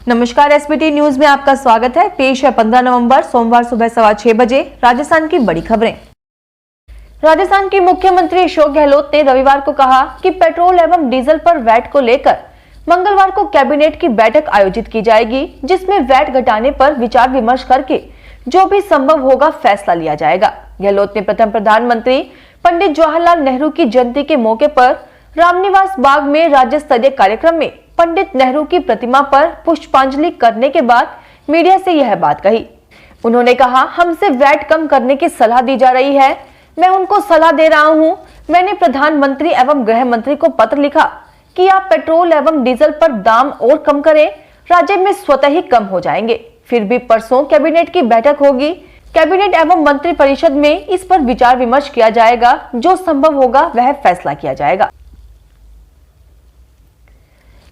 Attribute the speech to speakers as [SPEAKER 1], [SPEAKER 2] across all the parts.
[SPEAKER 1] नमस्कार, SBT news में आपका स्वागत है। पेश है 15 नवंबर सोमवार सुबह 6:15 बजे राजस्थान की बड़ी खबरें। राजस्थान के मुख्यमंत्री अशोक गहलोत ने रविवार को कहा कि पेट्रोल एवं डीजल पर वैट को लेकर मंगलवार को कैबिनेट की बैठक आयोजित की जाएगी, जिसमें वैट घटाने पर विचार विमर्श करके जो भी संभव होगा फैसला लिया जाएगा। गहलोत ने प्रथम प्रधानमंत्री पंडित जवाहरलाल नेहरू की जयंती के मौके पर रामनिवास बाग में राज्य स्तरीय कार्यक्रम में पंडित नेहरू की प्रतिमा पर पुष्पांजलि करने के बाद मीडिया से यह बात कही। उन्होंने कहा, हमसे वैट कम करने की सलाह दी जा रही है, मैं उनको सलाह दे रहा हूं। मैंने प्रधानमंत्री एवं गृह मंत्री को पत्र लिखा कि आप पेट्रोल एवं डीजल पर दाम और कम करें, राज्य में स्वतः ही कम हो जाएंगे। फिर भी परसों कैबिनेट की बैठक होगी। कैबिनेट एवं मंत्री परिषद में इस पर विचार विमर्श किया जाएगा, जो संभव होगा वह फैसला किया जाएगा।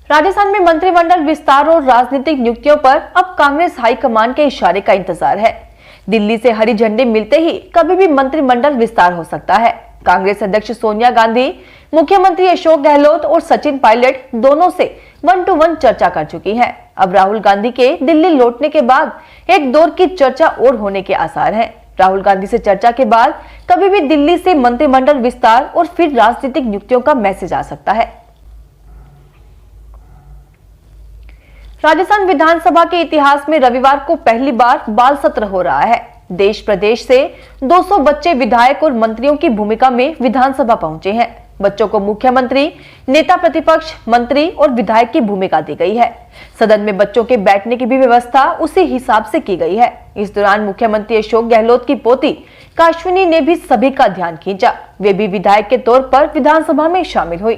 [SPEAKER 1] राजस्थान में मंत्रिमंडल विस्तार और राजनीतिक नियुक्तियों पर अब कांग्रेस हाईकमान के इशारे का इंतजार है। दिल्ली से हरी झंडी मिलते ही कभी भी मंत्रिमंडल विस्तार हो सकता है। कांग्रेस अध्यक्ष सोनिया गांधी, मुख्यमंत्री अशोक गहलोत और सचिन पायलट दोनों से 1-to-1 चर्चा कर चुकी हैं। अब राहुल गांधी के दिल्ली लौटने के बाद एक दौर की चर्चा और होने के आसार हैं। राहुल गांधी से चर्चा के बाद कभी भी दिल्ली से मंत्रिमंडल विस्तार और फिर राजनीतिक नियुक्तियों का मैसेज आ सकता है। राजस्थान विधानसभा के इतिहास में रविवार को पहली बार बाल सत्र हो रहा है। देश प्रदेश से 200 बच्चे विधायक और मंत्रियों की भूमिका में विधानसभा पहुंचे हैं। बच्चों को मुख्यमंत्री, नेता प्रतिपक्ष, मंत्री और विधायक की भूमिका दी गई है। सदन में बच्चों के बैठने की भी व्यवस्था उसी हिसाब से की गई है। इस दौरान मुख्यमंत्री अशोक गहलोत की पोती काश्विनी ने भी सभी का ध्यान खींचा। वे भी विधायक के तौर पर विधानसभा में शामिल हुई।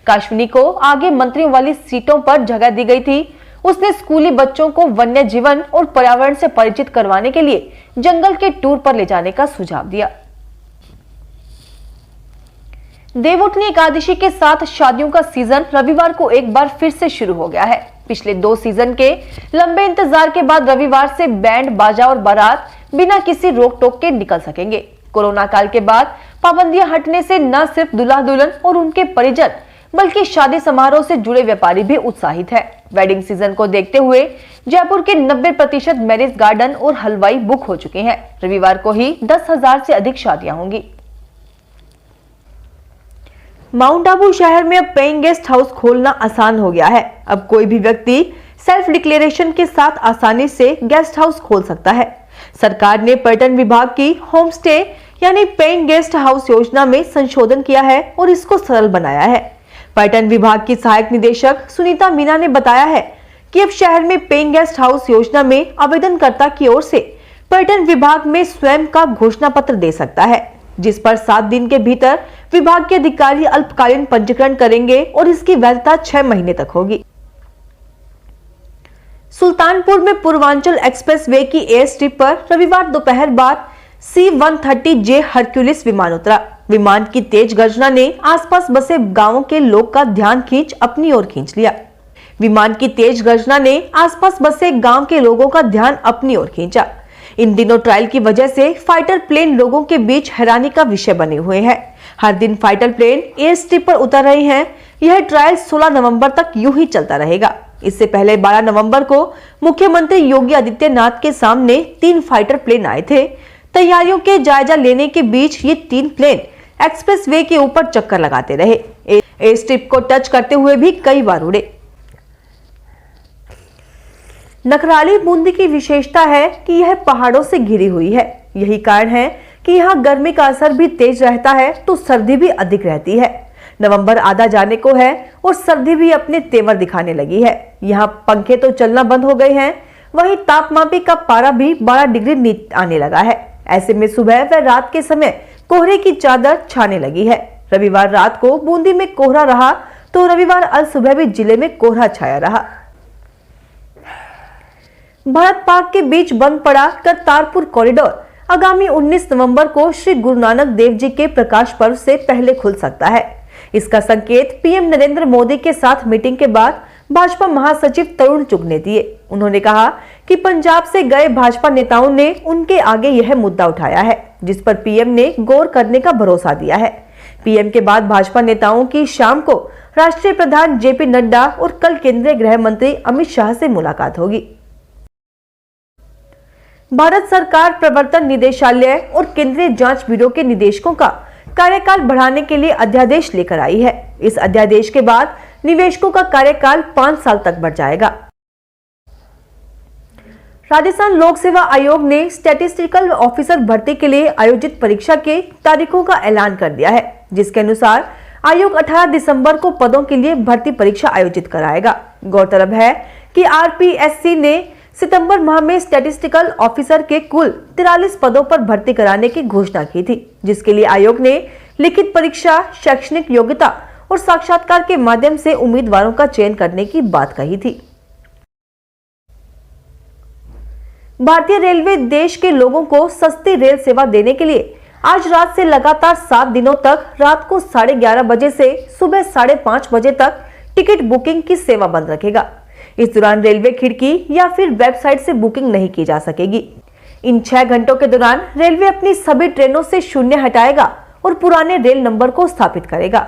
[SPEAKER 1] काश्विनी को आगे मंत्रियों वाली सीटों पर जगह दी गई थी। उसने स्कूली बच्चों को वन्य जीवन और पर्यावरण से परिचित करवाने के लिए जंगल के टूर पर ले जाने का सुझाव दिया। देवउठनी एकादशी के साथ शादियों का सीजन रविवार को एक बार फिर से शुरू हो गया है। पिछले 2 सीजन के लंबे इंतजार के बाद रविवार से बैंड बाजा और बारात बिना किसी रोक टोक के निकल सकेंगे। कोरोना काल के बाद पाबंदियां हटने से न सिर्फ दूल्हा दुल्हन और उनके परिजन बल्कि शादी समारोह से जुड़े व्यापारी भी उत्साहित है। वेडिंग सीजन को देखते हुए जयपुर के 90% मैरिज गार्डन और हलवाई बुक हो चुके हैं। रविवार को ही 10,000 से अधिक शादियां होंगी। माउंट आबू शहर में अब पेइंग गेस्ट हाउस खोलना आसान हो गया है। अब कोई भी व्यक्ति सेल्फ डिक्लेरेशन के साथ आसानी से गेस्ट हाउस खोल सकता है। सरकार ने पर्यटन विभाग की होम स्टे यानी पेइंग गेस्ट हाउस योजना में संशोधन किया है और इसको सरल बनाया है। पर्यटन विभाग की सहायक निदेशक सुनीता मीना ने बताया है कि अब शहर में पेइंग गेस्ट हाउस योजना में आवेदनकर्ता की ओर से पर्यटन विभाग में स्वयं का घोषणा पत्र दे सकता है, जिस पर 7 दिन के भीतर विभाग के अधिकारी अल्पकालीन पंजीकरण करेंगे और इसकी वैधता 6 महीने तक होगी। सुल्तानपुर में पूर्वांचल एक्सप्रेस वे की एयर स्ट्रिप पर रविवार दोपहर बाद C-130J हरक्यूलिस विमान उतरा। विमान की तेज गर्जना ने आसपास बसे गांवों के लोग का ध्यान अपनी ओर खींच लिया। विमान की तेज गर्जना ने आसपास बसे गांव के लोगों का ध्यान अपनी ओर खींचा। इन दिनों ट्रायल की वजह से फाइटर प्लेन लोगों के बीच हैरानी का विषय बने हुए हैं। हर दिन फाइटर प्लेन एयर स्ट्रिप पर उतर रहे हैं। यह ट्रायल 16 नवंबर तक यूं ही चलता रहेगा। इससे पहले 12 नवंबर को मुख्यमंत्री योगी आदित्यनाथ के सामने 3 फाइटर प्लेन आए थे। तैयारियों के जायजा लेने के बीच ये 3 प्लेन एक्सप्रेस वे के ऊपर चक्कर लगाते रहे। एयर स्ट्रिप को टच करते हुए भी कई बार उड़े। नखराली बूंदी की विशेषता है कि यह पहाड़ों से घिरी हुई है। यही कारण है कि यहाँ गर्मी का असर भी तेज रहता है तो सर्दी भी अधिक रहती है। नवंबर आधा जाने को है और सर्दी भी अपने तेवर दिखाने लगी है। यहाँ पंखे तो चलना बंद हो गए हैं, वहीं तापमापी का पारा भी 12 डिग्री नीचे आने लगा है। ऐसे में सुबह व रात के समय कोहरे की चादर छाने लगी है। रविवार रात को बूंदी में कोहरा रहा तो रविवार अल सुबह भी जिले में कोहरा छाया रहा। भारत पाक के बीच बंद पड़ा करतारपुर कॉरिडोर आगामी 19 नवंबर को श्री गुरु नानक देव जी के प्रकाश पर्व से पहले खुल सकता है। इसका संकेत पीएम नरेंद्र मोदी के साथ मीटिंग के बाद भाजपा महासचिव तरुण चुग ने दिए। उन्होंने कहा कि पंजाब से गए भाजपा नेताओं ने उनके आगे यह मुद्दा उठाया है, जिस पर पीएम ने गौर करने का भरोसा दिया है। पीएम के बाद भाजपा नेताओं की शाम को राष्ट्रीय प्रधान जेपी नड्डा और कल केंद्रीय गृह मंत्री अमित शाह से मुलाकात होगी। भारत सरकार प्रवर्तन निदेशालय और केंद्रीय जांच ब्यूरो के निदेशकों का कार्यकाल बढ़ाने के लिए अध्यादेश लेकर आई है। इस अध्यादेश के बाद निवेशकों का कार्यकाल 5 साल तक बढ़ जाएगा। राजस्थान लोक सेवा आयोग ने स्टैटिस्टिकल ऑफिसर भर्ती के लिए आयोजित परीक्षा के तारीखों का ऐलान कर दिया है, जिसके अनुसार आयोग 18 दिसंबर को पदों के लिए भर्ती परीक्षा आयोजित कराएगा। गौरतलब है कि आरपीएससी ने सितंबर माह में स्टैटिस्टिकल ऑफिसर के कुल 43 पदों पर भर्ती कराने की घोषणा की थी, जिसके लिए आयोग ने लिखित परीक्षा, शैक्षणिक योग्यता और साक्षात्कार के माध्यम से उम्मीदवारों का चयन करने की बात कही थी। भारतीय रेलवे देश के लोगों को सस्ती रेल सेवा देने के लिए आज रात से लगातार 7 दिनों तक रात को 11:30 बजे से सुबह 5:30 बजे तक टिकट बुकिंग की सेवा बंद रखेगा। इस दौरान रेलवे खिड़की या फिर वेबसाइट से बुकिंग नहीं की जा सकेगी। इन 6 घंटों के दौरान रेलवे अपनी सभी ट्रेनों से शून्य हटाएगा और पुराने रेल नंबर को स्थापित करेगा।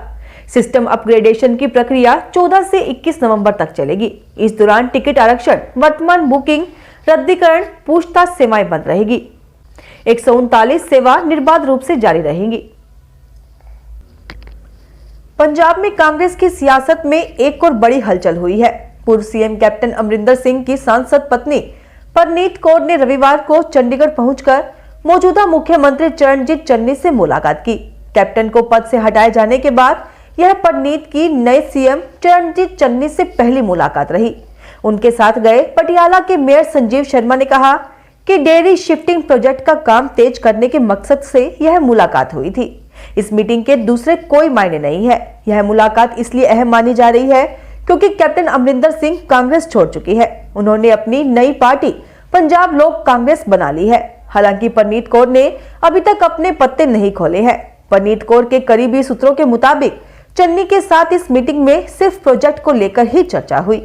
[SPEAKER 1] सिस्टम अपग्रेडेशन की प्रक्रिया 14 से 21 नवंबर तक चलेगी। इस दौरान टिकट आरक्षण, वर्तमान बुकिंग, रद्दीकरण, पूछताछ सेवाएं बंद रहेगी। 139 सेवा निर्बाध रूप से जारी रहेंगी। पंजाब में कांग्रेस की सियासत में एक और बड़ी हलचल हुई है। पूर्व सीएम कैप्टन अमरिंदर सिंह की सांसद पत्नी परनीत कौर ने रविवार को चंडीगढ़ पहुंचकर मौजूदा मुख्यमंत्री चरणजीत चन्नी से मुलाकात की। कैप्टन को पद से हटाए जाने के बाद यह परनीत की नए सीएम चरणजीत चन्नी से पहली मुलाकात रही। उनके साथ गए पटियाला के मेयर संजीव शर्मा ने कहा कि डेयरी शिफ्टिंग प्रोजेक्ट का काम तेज करने के मकसद से यह मुलाकात हुई थी। इस मीटिंग के दूसरे कोई मायने नहीं है। यह मुलाकात इसलिए अहम मानी जा रही है क्योंकि कैप्टन अमरिंदर सिंह कांग्रेस छोड़ चुकी है। उन्होंने अपनी नई पार्टी पंजाब लोक कांग्रेस बना ली है। हालांकि परनीत कौर ने अभी तक अपने पत्ते नहीं खोले हैं। परनीत कौर के करीबी सूत्रों के मुताबिक चन्नी के साथ इस मीटिंग में सिर्फ प्रोजेक्ट को लेकर ही चर्चा हुई।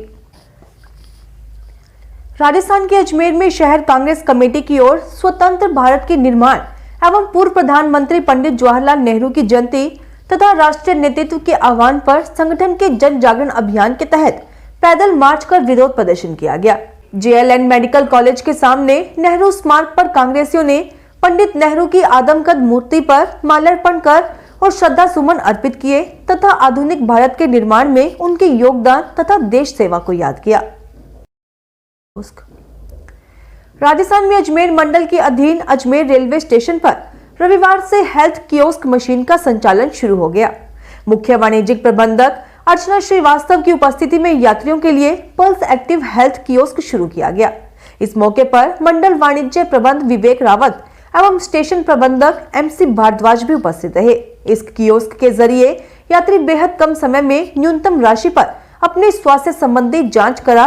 [SPEAKER 1] राजस्थान के अजमेर में शहर कांग्रेस कमेटी की ओर स्वतंत्र भारत के निर्माण एवं पूर्व प्रधानमंत्री पंडित जवाहरलाल नेहरू की जयंती तथा राष्ट्रीय नेतृत्व के आह्वान पर संगठन के जन जागरण अभियान के तहत पैदल मार्च कर विरोध प्रदर्शन किया गया। जेएलएन मेडिकल कॉलेज के सामने नेहरू स्मारक पर कांग्रेसियों ने पंडित नेहरू की आदमकद मूर्ति पर माल्यार्पण कर और श्रद्धा सुमन अर्पित किए तथा आधुनिक भारत के निर्माण में उनके योगदान तथा देश सेवा को याद किया। राजस्थान में अजमेर मंडल के अधीन अजमेर रेलवे स्टेशन पर रविवार से हेल्थ कियोस्क मशीन का संचालन शुरू हो गया। मुख्य वाणिज्यिक प्रबंधक अर्चना श्रीवास्तव की उपस्थिति में यात्रियों के लिए पल्स एक्टिव हेल्थ कियोस्क शुरू किया गया। इस मौके पर मंडल वाणिज्य प्रबंध विवेक रावत एवं स्टेशन प्रबंधक एमसी भारद्वाज भी उपस्थित रहे। इस कियोस्क के जरिए यात्री बेहद कम समय में न्यूनतम राशि पर अपने स्वास्थ्य संबंधी जांच करा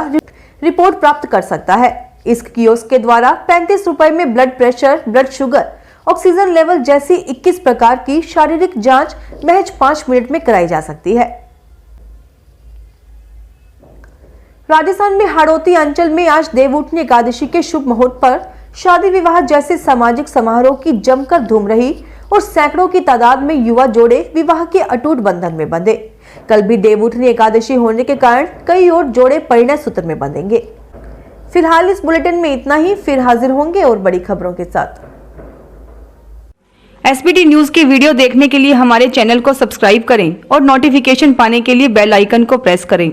[SPEAKER 1] रिपोर्ट प्राप्त कर सकता है। इस कियोस्क के द्वारा 35 रुपए में blood pressure, blood sugar, oxygen level जैसी 21 प्रकार की शारीरिक जांच महज 5 मिनट में कराई जा सकती है। राजस्थान में हाड़ौती अंचल में आज देवउठनी एकादशी के शुभ मुहूर्त पर शादी विवाह जैसे सामाजिक समारोह की जमकर धूम रही और सैकड़ों की तादाद में युवा जोड़े विवाह के अटूट बंधन में बंधे। कल भी देवउठनी एकादशी होने के कारण कई और जोड़े परिणय सूत्र में बंधेंगे। फिलहाल इस बुलेटिन में इतना ही। फिर हाजिर होंगे और बड़ी खबरों के साथ।
[SPEAKER 2] एसबीटी न्यूज के वीडियो देखने के लिए हमारे चैनल को सब्सक्राइब करें और नोटिफिकेशन पाने के लिए बेल आइकन को प्रेस करें।